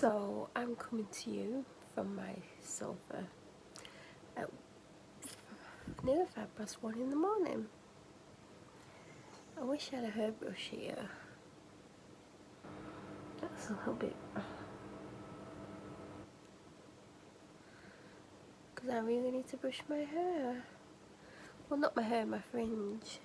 So I'm coming to you from my sofa at nearly 1:05 in the morning. I wish I had a hairbrush here. That's a little bit, because I really need to brush my hair. Well, not my hair, my fringe.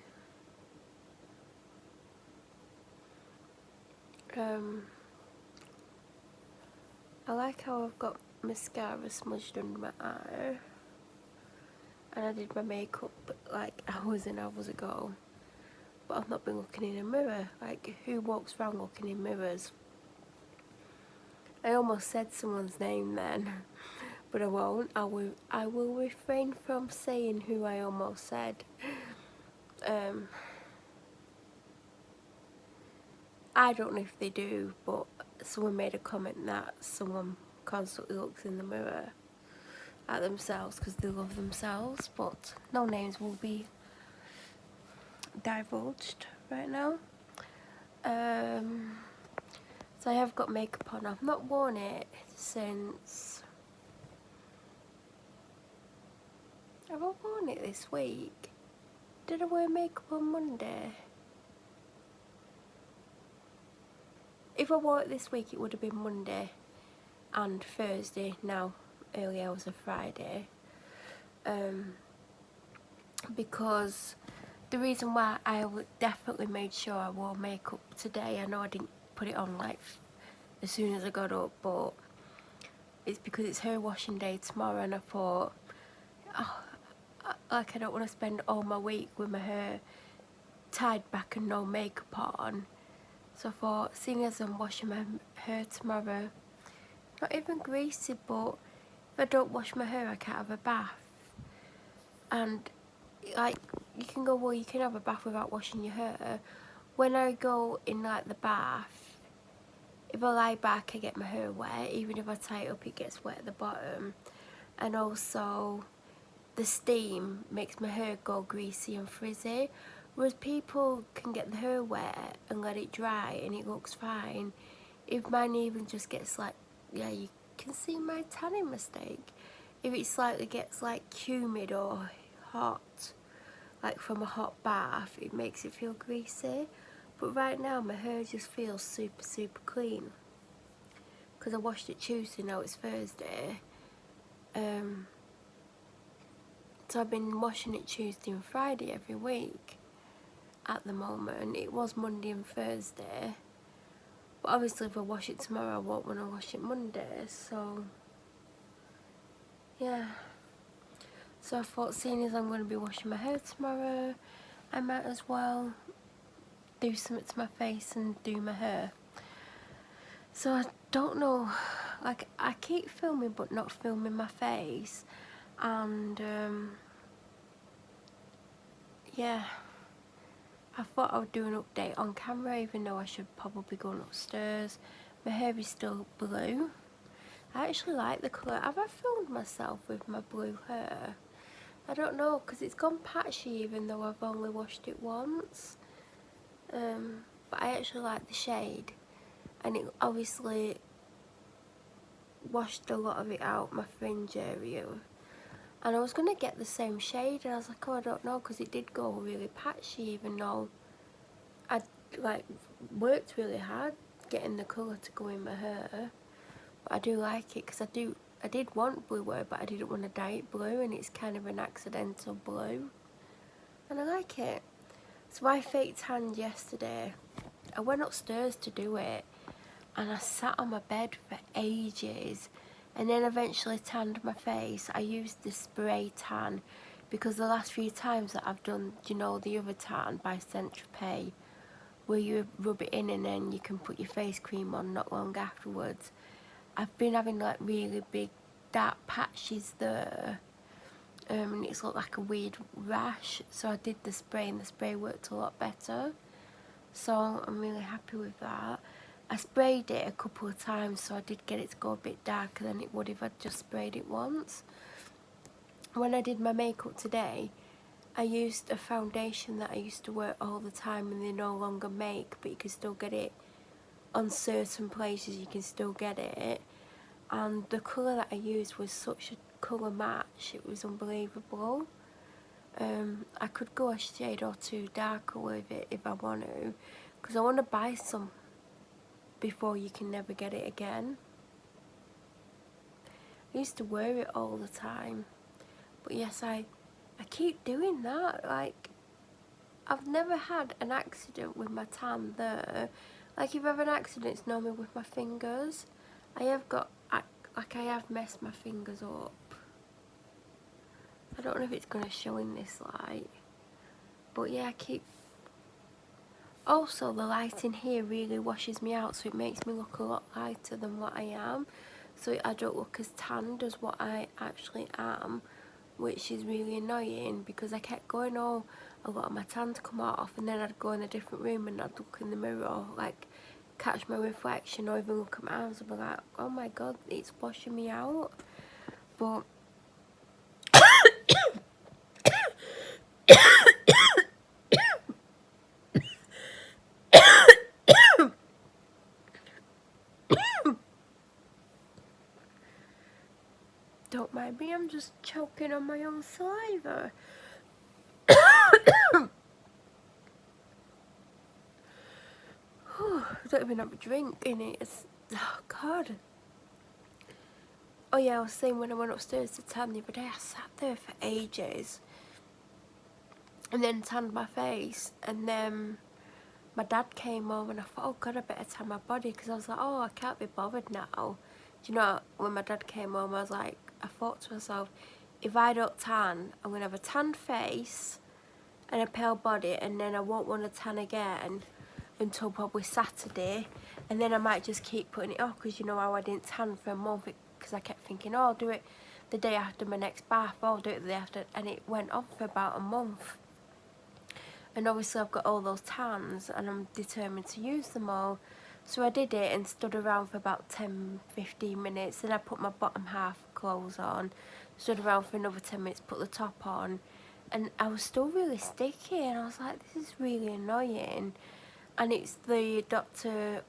I like how I've got mascara smudged under my eye, and I did my makeup like hours and hours ago, but I've not been looking in a mirror. Like, who walks around looking in mirrors? I almost said someone's name then, but I won't. I will refrain from saying who I almost said. I don't know if they do, but someone made a comment that someone constantly looks in the mirror at themselves because they love themselves, but no names will be divulged right now. So I have got makeup on. I've not worn it since... Have I worn it this week? Did I wear makeup on Monday? If I wore it this week, it would have been Monday and Thursday, now early hours of Friday. Because the reason why I definitely made sure I wore makeup today, I know I didn't put it on like as soon as I got up, but it's because it's hair washing day tomorrow, and I thought, oh, I don't want to spend all my week with my hair tied back and no makeup on. So I thought, seeing as I'm washing my hair tomorrow, not even greasy, but if I don't wash my hair I can't have a bath. And like, you can go, well, you can have a bath without washing your hair. When I go in like the bath, if I lie back I get my hair wet. Even if I tie it up it gets wet at the bottom. And also the steam makes my hair go greasy and frizzy, whereas people can get the hair wet and let it dry and it looks fine. If mine even just gets like, yeah, you can see my tanning mistake. If it slightly gets like humid or hot, like from a hot bath, it makes it feel greasy. But right now my hair just feels super clean because I washed it Tuesday, now it's Thursday. So I've been washing it Tuesday and Friday every week at the moment. It was Monday and Thursday, but obviously if I wash it tomorrow I won't want to wash it Monday, so yeah. So I thought, seeing as I'm going to be washing my hair tomorrow, I might as well do something to my face and do my hair. So I don't know, like, I keep filming but not filming my face, and yeah, I thought I would do an update on camera, even though I should probably go upstairs. My hair is still blue. I actually like the colour. Have I filmed myself with my blue hair? I don't know, because it's gone patchy even though I've only washed it once. But I actually like the shade, and it obviously washed a lot of it out, my fringe area. And I was going to get the same shade, and I was like, oh, I don't know, because it did go really patchy even though I like worked really hard getting the colour to go in my hair. But I do like it, because I did want blue hair, but I didn't want to dye it blue, and it's kind of an accidental blue, and I like it. So I fake tanned yesterday. I went upstairs to do it, and I sat on my bed for ages, and then eventually tanned my face. I used the spray tan, because the last few times that I've done, you know, the other tan by Saint Tropez, where you rub it in and then you can put your face cream on not long afterwards, I've been having like really big dark patches there, and it's looked like a weird rash. So I did the spray, and the spray worked a lot better, so I'm really happy with that. I sprayed it a couple of times, so I did get it to go a bit darker than it would if I'd just sprayed it once. When I did my makeup today, I used a foundation that I used to wear all the time and they no longer make, but you can still get it on certain places you can still get it, and the colour that I used was such a colour match, it was unbelievable. I could go a shade or two darker with it if I want to, because I want to buy some before you can never get it again. I used to wear it all the time, but yes, I keep doing that. Like, I've never had an accident with my tan there. Like, if I have an accident, it's normally with my fingers. I have messed my fingers up. I don't know if it's going to show in this light, but yeah, I keep... Also, the light in here really washes me out, so it makes me look a lot lighter than what I am. So I don't look as tanned as what I actually am, which is really annoying, because I kept going, oh, a lot of my tan to come off, and then I'd go in a different room and I'd look in the mirror, like, catch my reflection, or even look at my arms and be like, oh my god, it's washing me out. But don't mind me, I'm just choking on my own saliva. I don't even have a drink in it. Oh god. Oh yeah, I was saying, when I went upstairs to tan the other day, I sat there for ages and then tanned my face, and then my dad came over and I thought, oh god, I better tan my body, because I was like, oh, I can't be bothered now. Do you know, when my dad came home, I was like, I thought to myself, if I don't tan, I'm going to have a tanned face and a pale body, and then I won't want to tan again until probably Saturday, and then I might just keep putting it off, because you know how I didn't tan for a month, because I kept thinking, oh, I'll do it the day after my next bath, oh, I'll do it the day after, and it went on for about a month. And obviously I've got all those tans and I'm determined to use them all. So I did it and stood around for about 10-15 minutes. Then I put my bottom half clothes on, stood around for another 10 minutes, put the top on, and I was still really sticky, and I was like, this is really annoying. And it's the Dr.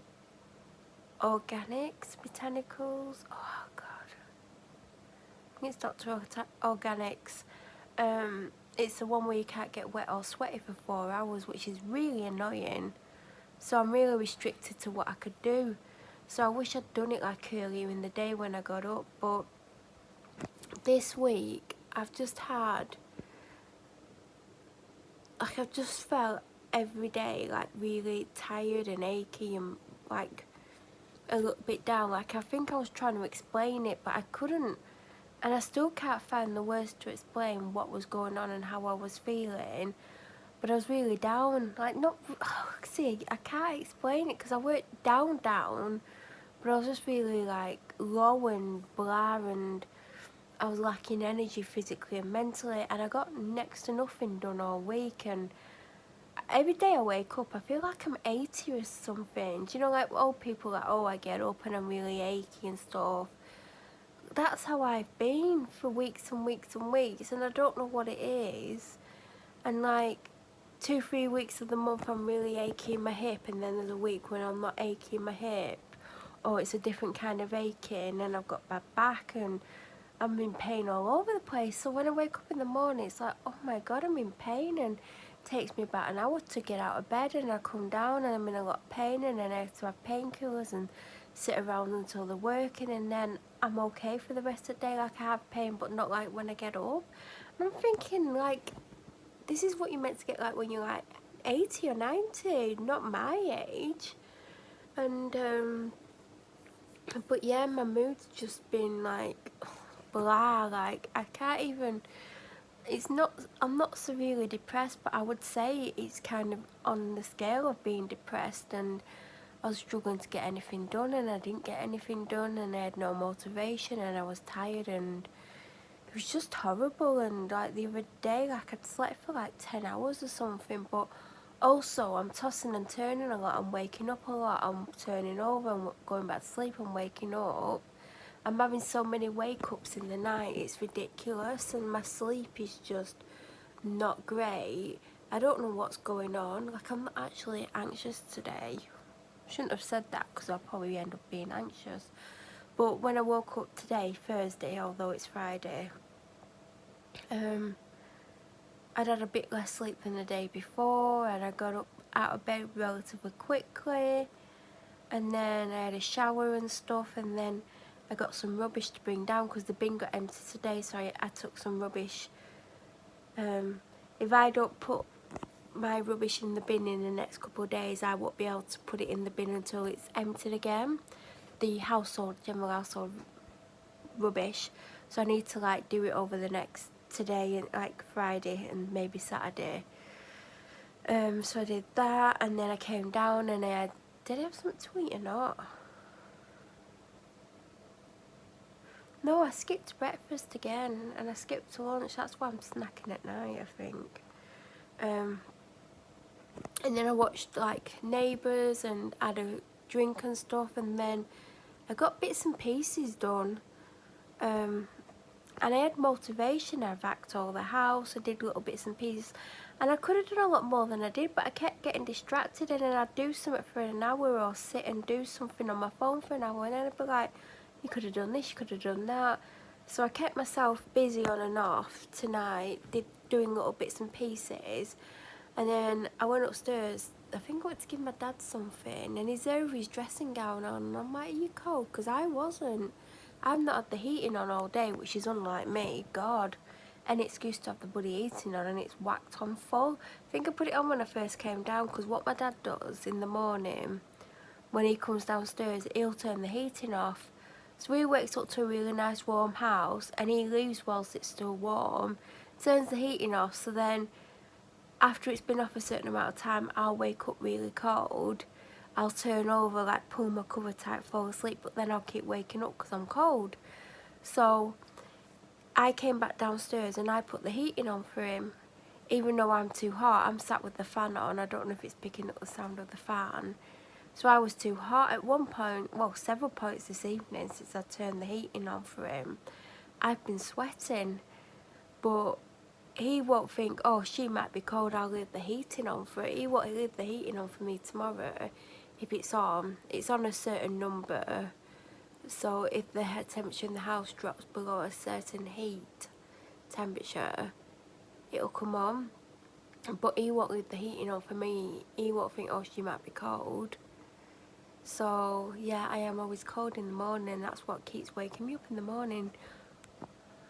Organics Botanicals, oh god, I think it's Dr. Organics. It's the one where you can't get wet or sweaty for 4 hours, which is really annoying. So I'm really restricted to what I could do. So I wish I'd done it like earlier in the day when I got up, but this week I've just had, like, I've just felt every day like really tired and achy and like a little bit down. Like, I think I was trying to explain it, but I couldn't. And I still can't find the words to explain what was going on and how I was feeling. But I was really down. Like, not... see, I can't explain it, because I weren't down, but I was just really, like, low and blah, and I was lacking energy physically and mentally. And I got next to nothing done all week. And every day I wake up, I feel like I'm 80 or something. Do you know, like, old people, like, oh, I get up and I'm really achy and stuff. That's how I've been for weeks and weeks and weeks, and I don't know what it is. And like 2-3 weeks of the month I'm really achy in my hip, and then there's a week when I'm not achy in my hip, or it's a different kind of aching, and I've got bad back and I'm in pain all over the place. So when I wake up in the morning, it's like, oh my god, I'm in pain, and it takes me about an hour to get out of bed, and I come down and I'm in a lot of pain, and then I have to have painkillers and sit around until they're working, and then I'm okay for the rest of the day. Like, I have pain, but not like when I get up. And I'm thinking, like, this is what you're meant to get like when you're like 80 or 90, not my age. And but yeah, my mood's just been like blah. Like, I can't even, it's not, I'm not severely depressed, but I would say it's kind of on the scale of being depressed. And I was struggling to get anything done, and I didn't get anything done, and I had no motivation, and I was tired, and it was just horrible. And like the other day, like, I'd slept for like 10 hours or something, but also I'm tossing and turning a lot, I'm waking up a lot, I'm turning over and going back to sleep, I'm waking up. I'm having so many wake-ups in the night, it's ridiculous, and my sleep is just not great. I don't know what's going on. Like, I'm not actually anxious today. shouldn't have said that because I'll probably end up being anxious. But when I woke up today, Thursday, although it's Friday, I'd had a bit less sleep than the day before, and I got up out of bed relatively quickly, and then I had a shower and stuff, and then I got some rubbish to bring down because the bin got empty today, so I took some rubbish. If I don't put my rubbish in the bin in the next couple of days, I won't be able to put it in the bin until it's emptied again, the general household rubbish. So I need to like do it over the next today and like Friday and maybe Saturday. So I did that, and then I came down and did I have something to eat or not? No, I skipped breakfast again, and I skipped lunch. That's why I'm snacking at night, I think. And then I watched like Neighbours and had a drink and stuff, and then I got bits and pieces done. And I had motivation. I vacuumed all the house, I did little bits and pieces, and I could have done a lot more than I did, but I kept getting distracted, and then I'd do something for an hour or sit and do something on my phone for an hour, and then I'd be like, you could have done this, you could have done that. So I kept myself busy on and off tonight, doing little bits and pieces, and then I went upstairs. I think I went to give my dad something, and he's there with his dressing gown on, and I'm like, are you cold? Because I wasn't. I've not had the heating on all day, which is unlike me. God, any excuse to have the bloody heating on, and it's whacked on full. I think I put it on when I first came down, because what my dad does in the morning, when he comes downstairs, he'll turn the heating off. So he wakes up to a really nice warm house, and he leaves whilst it's still warm, turns the heating off, so then after it's been off a certain amount of time, I'll wake up really cold. I'll turn over, like pull my cover tight, fall asleep, but then I'll keep waking up because I'm cold. So I came back downstairs and I put the heating on for him. Even though I'm too hot, I'm sat with the fan on. I don't know if it's picking up the sound of the fan. So I was too hot at one point, well, several points this evening since I turned the heating on for him. I've been sweating, but he won't think, oh, she might be cold, I'll leave the heating on for it. He won't leave the heating on for me tomorrow. If it's on a certain number. So if the temperature in the house drops below a certain heat temperature, it'll come on. But he won't leave the heating on for me. He won't think, oh, she might be cold. So yeah, I am always cold in the morning. That's what keeps waking me up in the morning.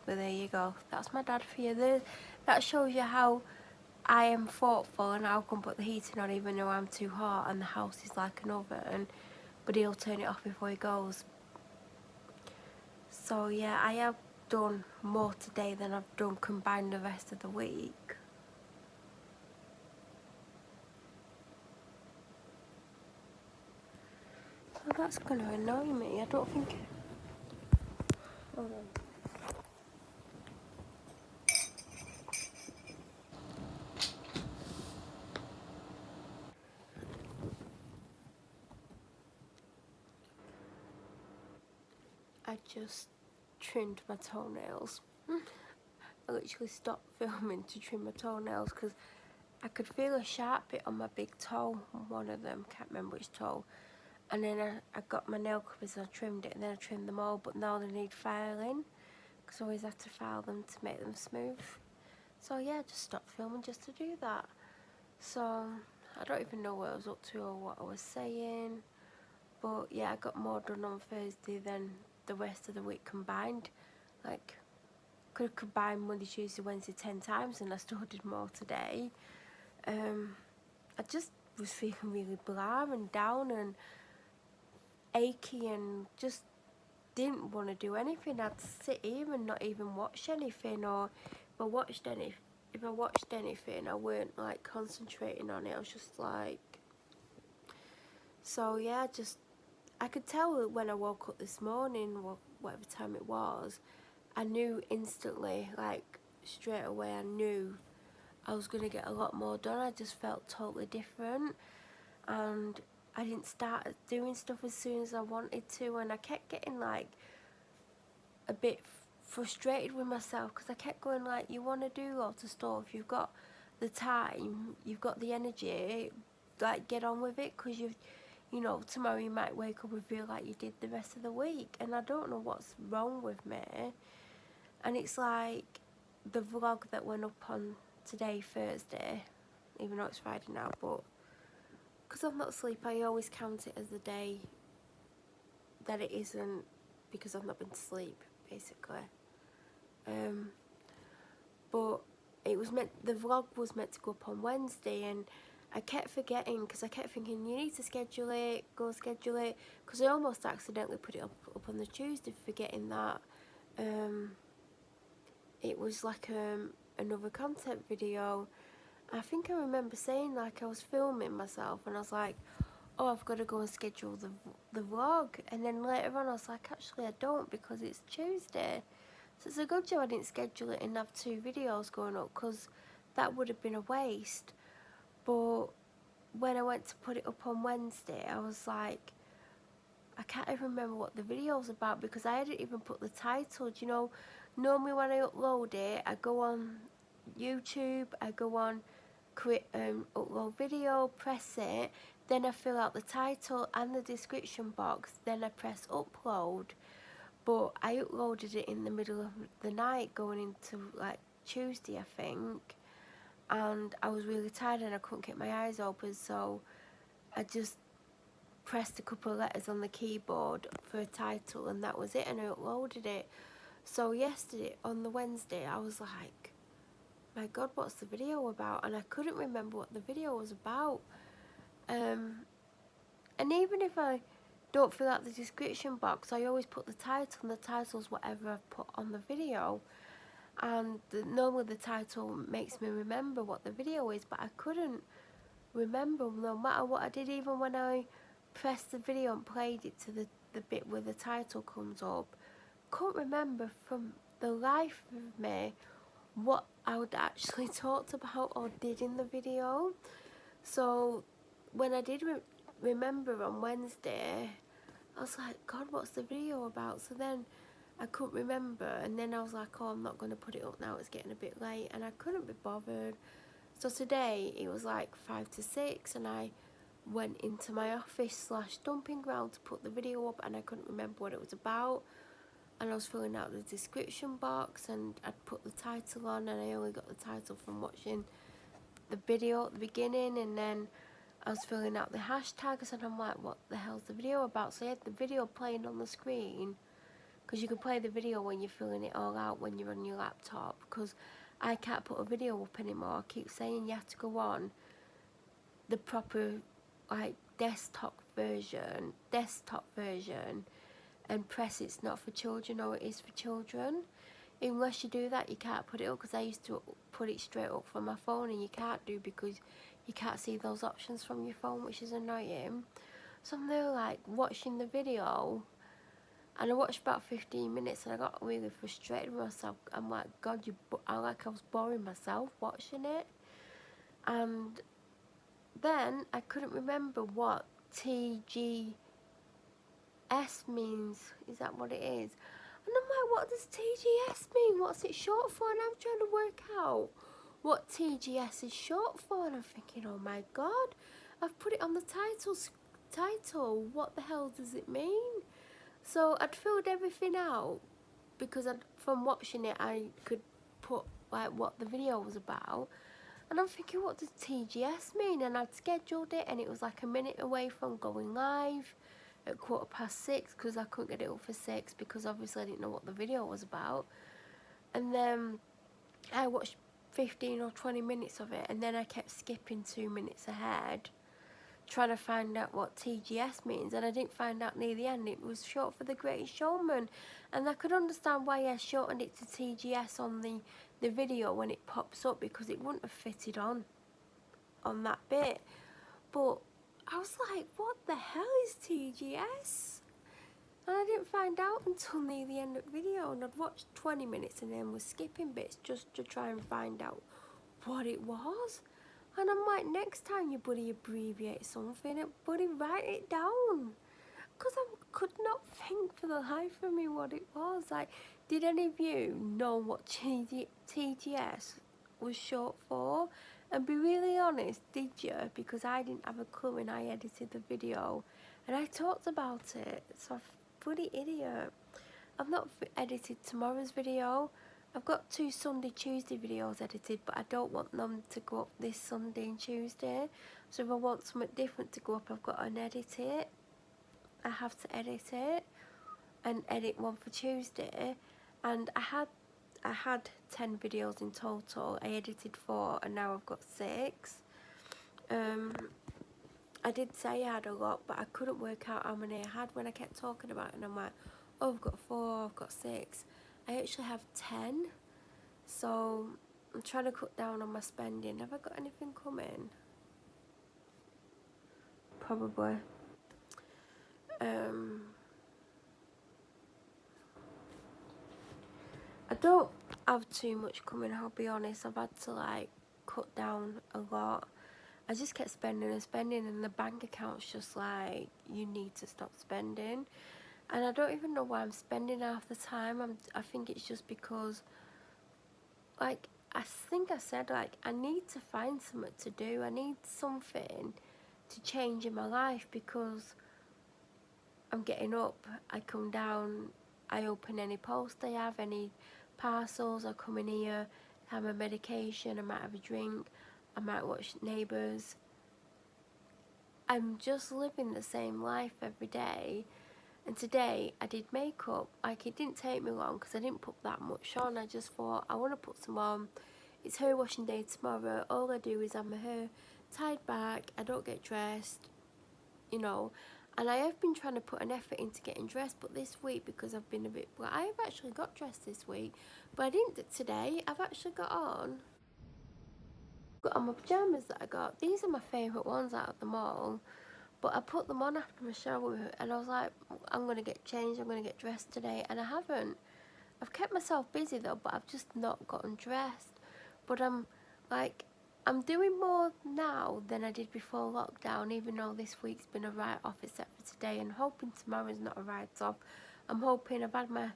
But there you go. That's my dad for you. That shows you how I am thoughtful, and I'll come put the heating on even though I'm too hot and the house is like an oven. But he'll turn it off before he goes. So yeah, I have done more today than I've done combined the rest of the week. So that's going to annoy me. I don't think... Hold on. I just trimmed my toenails. I literally stopped filming to trim my toenails because I could feel a sharp bit on my big toe, one of them, can't remember which toe. And then I got my nail clippers and I trimmed it, and then I trimmed them all, but now they need filing because I always have to file them to make them smooth. So yeah, I just stopped filming just to do that. So I don't even know what I was up to or what I was saying, but yeah, I got more done on Thursday than the rest of the week combined. Like, could have combined Monday, Tuesday, Wednesday 10 times and I still did more today. I just was feeling really blah and down and achy and just didn't want to do anything. I'd sit here and not even watch anything, or if I watched anything, I weren't like concentrating on it. I was just like, so yeah, I could tell when I woke up this morning, whatever time it was, I knew instantly, like straight away, I knew I was going to get a lot more done. I just felt totally different, and I didn't start doing stuff as soon as I wanted to, and I kept getting like a bit frustrated with myself because I kept going like, you want to do lots of stuff, you've got the time, you've got the energy, like get on with it, because you know, tomorrow you might wake up and feel like you did the rest of the week. And I don't know what's wrong with me. And it's like the vlog that went up on today, Thursday, even though it's Friday now, but because I've not asleep, I always count it as the day that it isn't, because I've not been to sleep, basically. But it was the vlog was meant to go up on Wednesday, and I kept forgetting, because I kept thinking, you need to schedule it, go schedule it, because I almost accidentally put it up on the Tuesday, forgetting that it was like another content video. I think I remember saying, like, I was filming myself and I was like, oh, I've got to go and schedule the vlog. And then later on I was like, actually I don't, because it's Tuesday. So it's a good job I didn't schedule it and have 2 videos going up, because that would have been a waste. But when I went to put it up on Wednesday, I was like, I can't even remember what the video's about, because I hadn't even put the title. Do you know, normally when I upload it, I go on YouTube, I go on create upload video, press it, then I fill out the title and the description box, then I press upload. But I uploaded it in the middle of the night, going into like Tuesday, I think, and I was really tired and I couldn't get my eyes open, so I just pressed a couple of letters on the keyboard for a title, and that was it, and I uploaded it. So yesterday, on the Wednesday, I was like, my God, what's the video about? And I couldn't remember what the video was about. And even if I don't fill out the description box, I always put the title, and the title's whatever I've put on the video. And normally the title makes me remember what the video is, but I couldn't remember no matter what I did, even when I pressed the video and played it to the bit where the title comes up. Couldn't remember from the life of me what I would actually talked about or did in the video. So when I did remember on Wednesday, I was like, God, what's the video about? So then I couldn't remember, and then I was like, oh, I'm not going to put it up now, it's getting a bit late, and I couldn't be bothered. So today it was like 5 to 6, and I went into my office / dumping ground to put the video up, and I couldn't remember what it was about. And I was filling out the description box, and I'd put the title on, and I only got the title from watching the video at the beginning, and then I was filling out the hashtags, and I'm like, what the hell's the video about? So I had the video playing on the screen, because you can play the video when you're filling it all out when you're on your laptop, because I can't put a video up anymore. I keep saying you have to go on the proper like desktop version and press it's not for children or it is for children. Unless you do that, you can't put it up, because I used to put it straight up from my phone, and you can't do, because you can't see those options from your phone, which is annoying. So I'm there like watching the video, and I watched about 15 minutes, and I got really frustrated with myself. I'm like, God, I was boring myself watching it. And then I couldn't remember what TGS means. Is that what it is? And I'm like, what does TGS mean? What's it short for? And I'm trying to work out what TGS is short for, and I'm thinking, oh my God, I've put it on the title. What the hell does it mean? So I'd filled everything out, because from watching it I could put like what the video was about, and I'm thinking, what does TGS mean? And I'd scheduled it, and it was like a minute away from going live at 6:15, because I couldn't get it up for 6, because obviously I didn't know what the video was about. And then I watched 15 or 20 minutes of it, and then I kept skipping 2 minutes ahead, trying to find out what TGS means, and I didn't find out near the end. It was short for The Greatest Showman, and I could understand why I shortened it to TGS on the video when it pops up, because it wouldn't have fitted on that bit. But I was like, what the hell is TGS? And I didn't find out until near the end of the video, and I'd watched 20 minutes and then was skipping bits just to try and find out what it was. And I'm like, next time you bloody abbreviate something, bloody write it down. Because I could not think for the life of me what it was. Like, did any of you know what TGS was short for? And be really honest, did you? Because I didn't have a clue when I edited the video. And I talked about it, so I'm a bloody idiot. I've not edited tomorrow's video. I've got 2 Sunday, Tuesday videos edited, but I don't want them to go up this Sunday and Tuesday. So if I want something different to go up, I've got to edit it. I have to edit it and edit one for Tuesday. And I had 10 videos in total. I edited 4 and now I've got 6. I did say I had a lot, but I couldn't work out how many I had when I kept talking about it, and I'm like, oh, I've got 4, I've got 6. I actually have 10, so I'm trying to cut down on my spending. Have I got anything coming? Probably. I don't have too much coming, I'll be honest. I've had to like cut down a lot. I just kept spending and spending, and the bank account's just like, you need to stop spending. And I don't even know why I'm spending half the time. I think it's just because, like, I think I said, like, I need to find something to do. I need something to change in my life, because I'm getting up, I come down, I open any post I have, any parcels, I come in here, have my medication, I might have a drink, I might watch Neighbours. I'm just living the same life every day. And today I did makeup. Like, it didn't take me long because I didn't put that much on. I just thought, I want to put some on. It's hair washing day tomorrow. All I do is have my hair tied back. I don't get dressed, you know. And I have been trying to put an effort into getting dressed, but this week, because I've been a bit... Well, I have actually got dressed this week, but I didn't today. I've actually got on my pyjamas that I got. These are my favourite ones out of them all. But I put them on after my shower, and I was like, I'm going to get changed, I'm going to get dressed today, and I haven't. I've kept myself busy though, but I've just not gotten dressed. But I'm doing more now than I did before lockdown, even though this week's been a write-off except for today, and hoping tomorrow's not a write-off. I'm hoping I've had my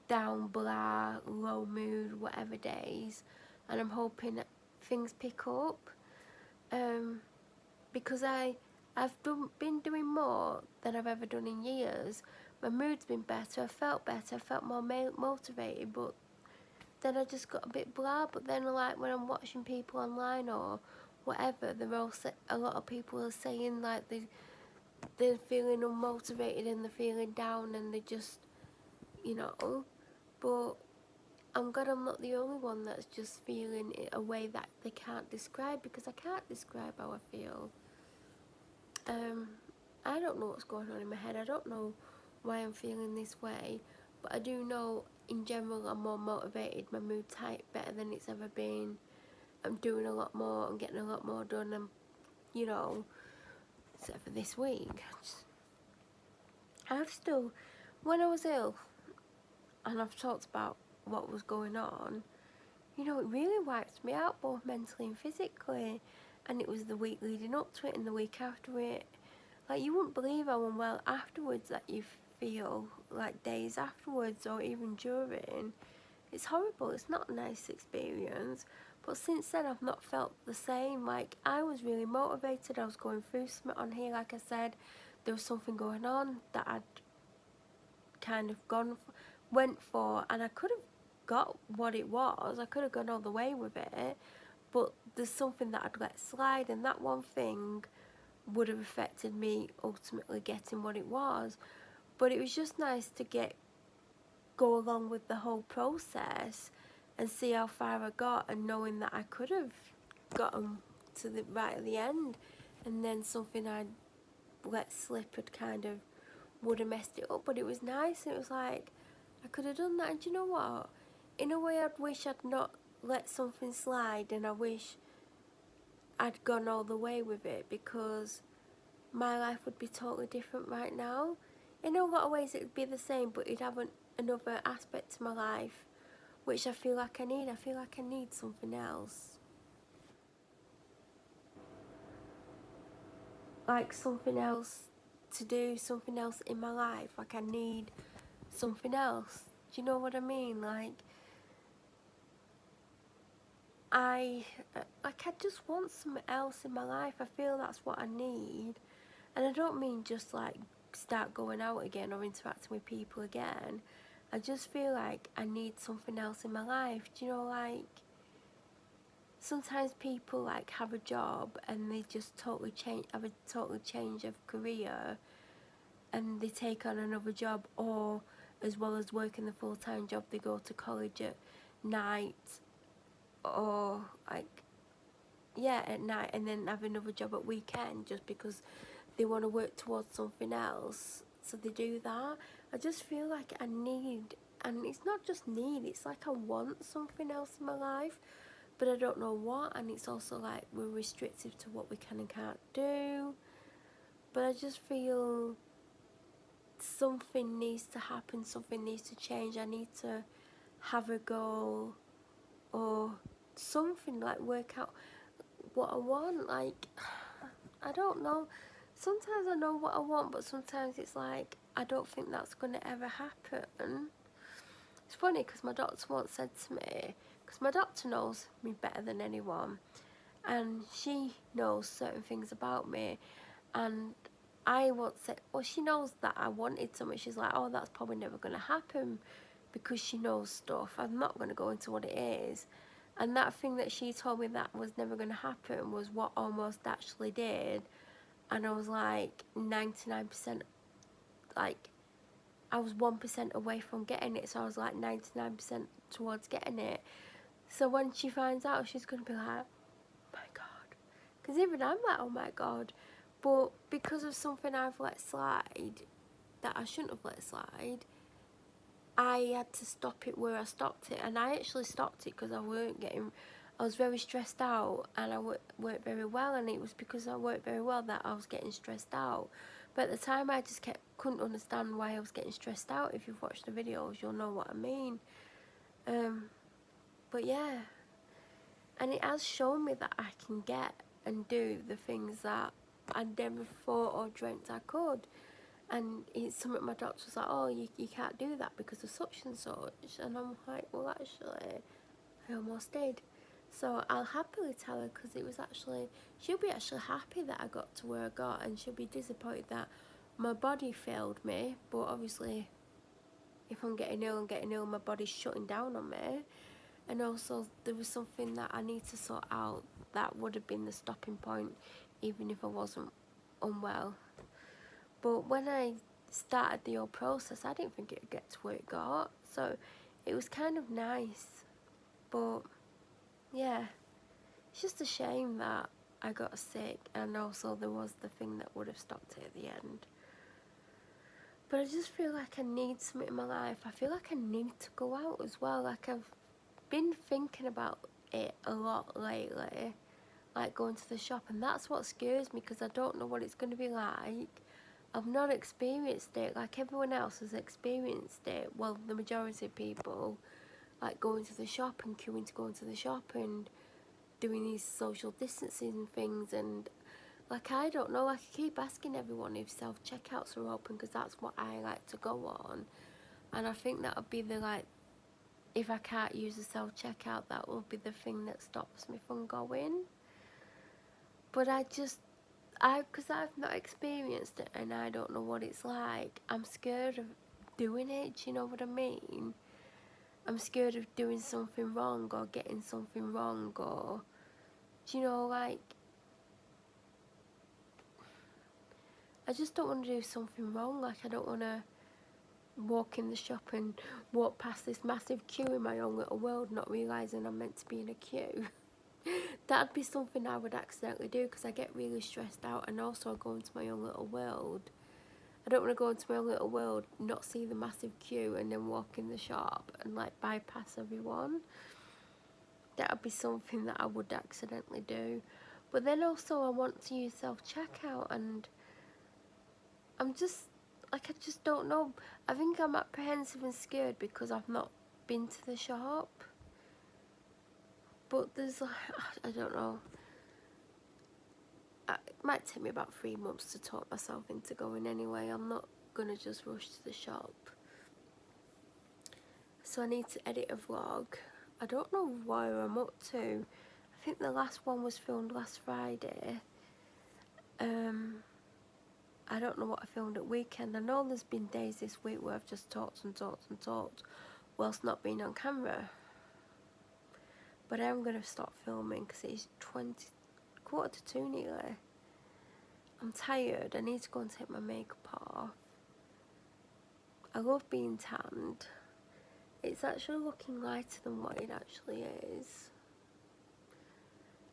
down, blah, low mood, whatever days, and I'm hoping that things pick up. Because been doing more than I've ever done in years. My mood's been better, I felt better, I felt more motivated, but then I just got a bit blah. But then, like, when I'm watching people online or whatever, a lot of people are saying like they're feeling unmotivated and they're feeling down, and they just, you know. But I'm glad I'm not the only one that's just feeling it a way that they can't describe, because I can't describe how I feel. I don't know what's going on in my head. I don't know why I'm feeling this way, but I do know in general I'm more motivated. My mood's better than it's ever been. I'm doing a lot more. I'm getting a lot more done. You know, except for this week. I've still, when I was ill, and I've talked about what was going on, you know, it really wiped me out both mentally and physically. And it was the week leading up to it and the week after it. Like, you wouldn't believe how unwell afterwards that you feel, like days afterwards or even during. It's horrible. It's not a nice experience. But since then, I've not felt the same. Like, I was really motivated. I was going through something on here. Like I said, there was something going on that I'd kind of went for, and I could have got what it was. I could have gone all the way with it. But there's something that I'd let slide, and that one thing would have affected me ultimately getting what it was. But it was just nice to go along with the whole process and see how far I got, and knowing that I could have gotten to the right at the end, and then something I'd let slip had kind of would have messed it up. But it was nice, and it was like, I could have done that. And do you know what, in a way I'd wish I'd not let something slide, and I wish I'd gone all the way with it, because my life would be totally different right now. In a lot of ways it would be the same, but it'd have another aspect to my life which I feel like I need. I feel like I need something else. Like, something else to do, something else in my life. Like, I need something else. Do you know what I mean? Like, I just want something else in my life. I feel that's what I need. And I don't mean just like start going out again or interacting with people again, I just feel like I need something else in my life. Do you know, like, sometimes people like have a job and they just have a totally change of career, and they take on another job, or as well as working the full-time job, they go to college at night, or like, yeah, at night, and then have another job at weekend just because they want to work towards something else, so they do that. I just feel like I need, and it's not just need, it's like I want something else in my life, but I don't know what. And it's also like we're restrictive to what we can and can't do, but I just feel something needs to happen, something needs to change. I need to have a goal or something, like work out what I want. Like, I don't know, sometimes I know what I want, but sometimes it's like I don't think that's going to ever happen. It's funny because my doctor once said to me, because my doctor knows me better than anyone, and she knows certain things about me, and I once said, well, she knows that I wanted something. She's like, oh, that's probably never going to happen, because she knows stuff. I'm not going to go into what it is. And that thing that she told me that was never going to happen was what almost actually did. And I was like 99%, like, I was 1% away from getting it, so I was like 99% towards getting it. So when she finds out, she's going to be like, oh my God. Because even I'm like, oh my God. But because of something I've let slide that I shouldn't have let slide, I had to stop it where I stopped it. And I actually stopped it because I was very stressed out, and I worked very well, and it was because I worked very well that I was getting stressed out. But at the time I just couldn't understand why I was getting stressed out. If you've watched the videos, you'll know what I mean. But yeah, and it has shown me that I can get and do the things that I never thought or dreamt I could. And it's something my doctor was like, oh, you can't do that because of such and such. And I'm like, well, actually, I almost did. So I'll happily tell her, because it was actually, she'll be actually happy that I got to where I got, and she'll be disappointed that my body failed me. But obviously, if I'm getting ill, my body's shutting down on me. And also, there was something that I need to sort out that would have been the stopping point, even if I wasn't unwell. But when I started the whole process, I didn't think it would get to where it got. So it was kind of nice. But yeah, it's just a shame that I got sick, and also there was the thing that would have stopped it at the end. But I just feel like I need something in my life. I feel like I need to go out as well. Like, I've been thinking about it a lot lately, like going to the shop, and that's what scares me, because I don't know what it's going to be like. I've not experienced it like everyone else has experienced it. Well, the majority of people, like going to the shop and queuing to go into the shop and doing these social distancing and things. And like, I don't know, like, I keep asking everyone if self-checkouts are open, because that's what I like to go on. And I think that would be the, like, if I can't use the self-checkout, that will be the thing that stops me from going. But because I've not experienced it and I don't know what it's like, I'm scared of doing it, do you know what I mean? I'm scared of doing something wrong or getting something wrong, or, do you know, like, I just don't want to do something wrong. Like, I don't want to walk in the shop and walk past this massive queue in my own little world, not realising I'm meant to be in a queue. That'd be something I would accidentally do, because I get really stressed out, and also I go into my own little world. I don't want to go into my own little world, not see the massive queue, and then walk in the shop and like bypass everyone. That would be something that I would accidentally do. But then also I want to use self-checkout, and I'm just, like, I just don't know. I think I'm apprehensive and scared because I've not been to the shop. But there's like, I don't know. It might take me about 3 months to talk myself into going anyway. I'm not gonna just rush to the shop. So I need to edit a vlog. I don't know where I'm up to. I think the last one was filmed last Friday. I don't know what I filmed at weekend. I know there's been days this week where I've just talked and talked and talked whilst not being on camera. But I'm going to stop filming because it's 1:45 nearly. I'm tired. I need to go and take my makeup off. I love being tanned. It's actually looking lighter than what it actually is.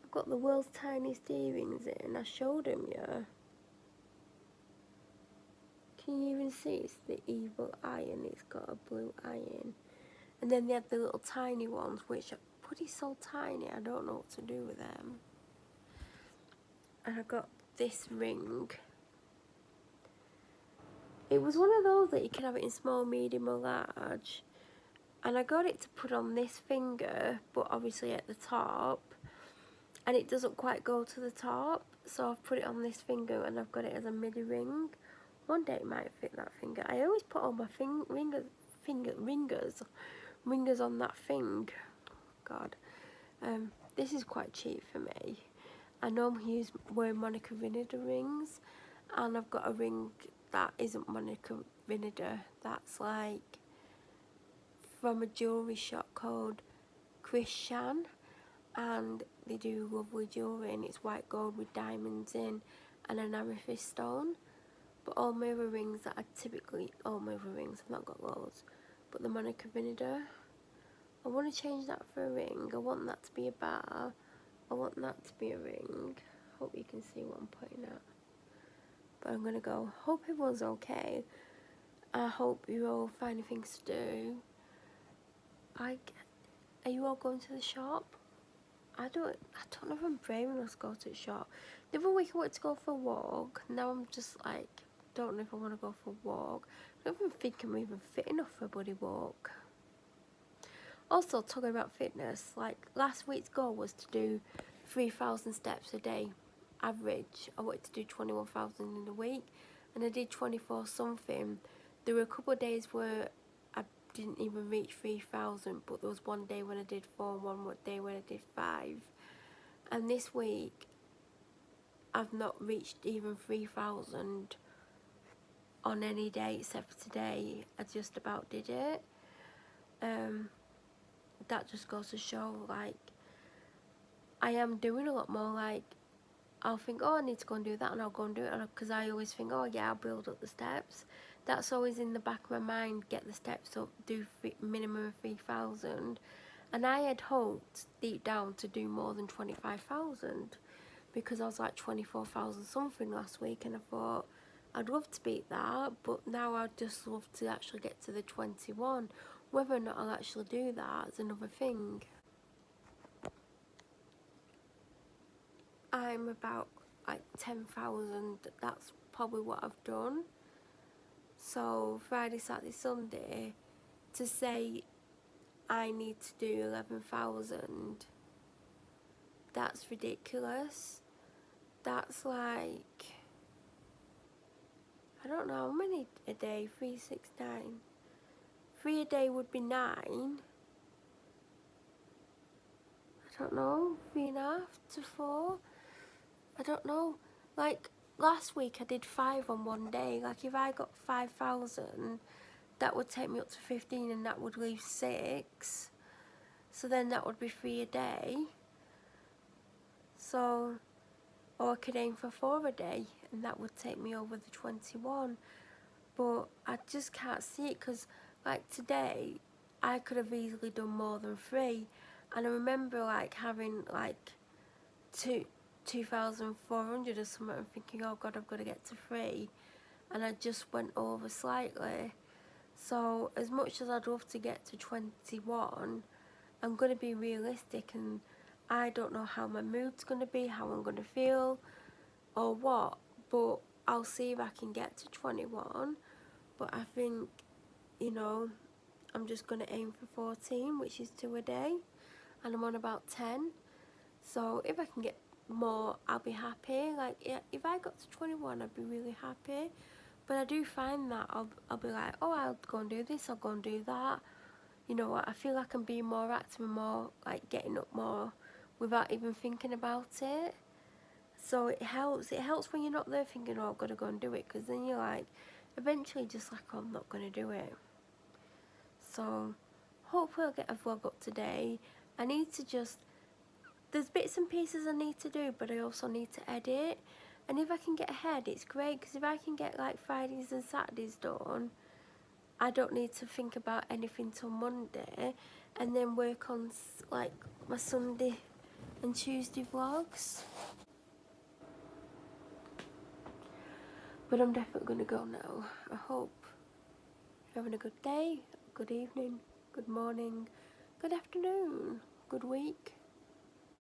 I've got the world's tiniest earrings in. I showed them you. Can you even see it's the evil eye and it's got a blue eye in? And then they had the little tiny ones, which are pretty so tiny, I don't know what to do with them. And I got this ring. It was one of those that you can have it in small, medium or large. And I got it to put on this finger, but obviously at the top. And it doesn't quite go to the top, so I've put it on this finger and I've got it as a midi ring. One day it might fit that finger. I always put all my ringers on that thing. God, this is quite cheap for me. I normally wear Monica Vinader rings, and I've got a ring that isn't Monica Vinader. That's like from a jewellery shop called Christian, and they do lovely jewellery, and it's white gold with diamonds in and an amethyst stone. But all my other rings that I typically, all my other rings, I've not got loads, but the Monica Vinader, I want to change that for a ring. I want that to be a bar. I want that to be a ring. Hope you can see what I'm putting at. But I'm going to go. Hope everyone's okay. I hope you're all finding things to do. Are you all going to the shop? I don't know if I'm brave enough to go to the shop. The other week I wanted to go for a walk. Now I'm just like, don't know if I want to go for a walk. I don't even think I'm even fit enough for a bloody walk. Also, talking about fitness, like last week's goal was to do 3,000 steps a day average. I wanted to do 21,000 in a week, and I did 24 something. There were a couple of days where I didn't even reach 3,000, but there was one day when I did 4 and one day when I did 5. And this week I've not reached even 3,000 on any day except for today. I just about did it. That just goes to show, like, I am doing a lot more. Like, I'll think, oh, I need to go and do that, and I'll go and do it, because I always think, oh yeah, I'll build up the steps. That's always in the back of my mind, get the steps up, do minimum of 3,000. And I had hoped deep down to do more than 25,000, because I was like 24,000 something last week, and I thought I'd love to beat that, but now I'd just love to actually get to the 21. Whether or not I'll actually do that is another thing. I'm about like 10,000, that's probably what I've done. So Friday, Saturday, Sunday, to say I need to do 11,000, that's ridiculous. That's like, I don't know how many a day, 3, 6, 9. 3 a day would be 9. I don't know, 3.5 to 4. I don't know. Like last week I did 5 on one day. Like if I got 5,000, that would take me up to 15, and that would leave 6. So then that would be 3 a day. So, or I could aim for 4 a day, and that would take me over the 21. But I just can't see it, because like today I could have easily done more than 3. And I remember like having like 2,400 or something, and thinking, oh god, I've got to get to 3, and I just went over slightly. So as much as I'd love to get to 21, I'm going to be realistic, and I don't know how my mood's going to be, how I'm going to feel or what, but I'll see if I can get to 21. But I think, you know, I'm just going to aim for 14, which is 2 a day, and I'm on about 10. So if I can get more, I'll be happy. Like, yeah, if I got to 21, I'd be really happy. But I do find that I'll be like, oh, I'll go and do this, I'll go and do that. You know what, I feel like I'm being more active and more, like, getting up more without even thinking about it. So it helps when you're not there thinking, oh, I've got to go and do it, because then you're like, eventually just like, oh, I'm not going to do it. So hopefully I'll get a vlog up today. I need to just, there's bits and pieces I need to do, but I also need to edit. And if I can get ahead, it's great, because if I can get like Fridays and Saturdays done, I don't need to think about anything till Monday, and then work on like my Sunday and Tuesday vlogs. But I'm definitely going to go now. I hope you're having a good day, good evening, good morning, good afternoon, good week.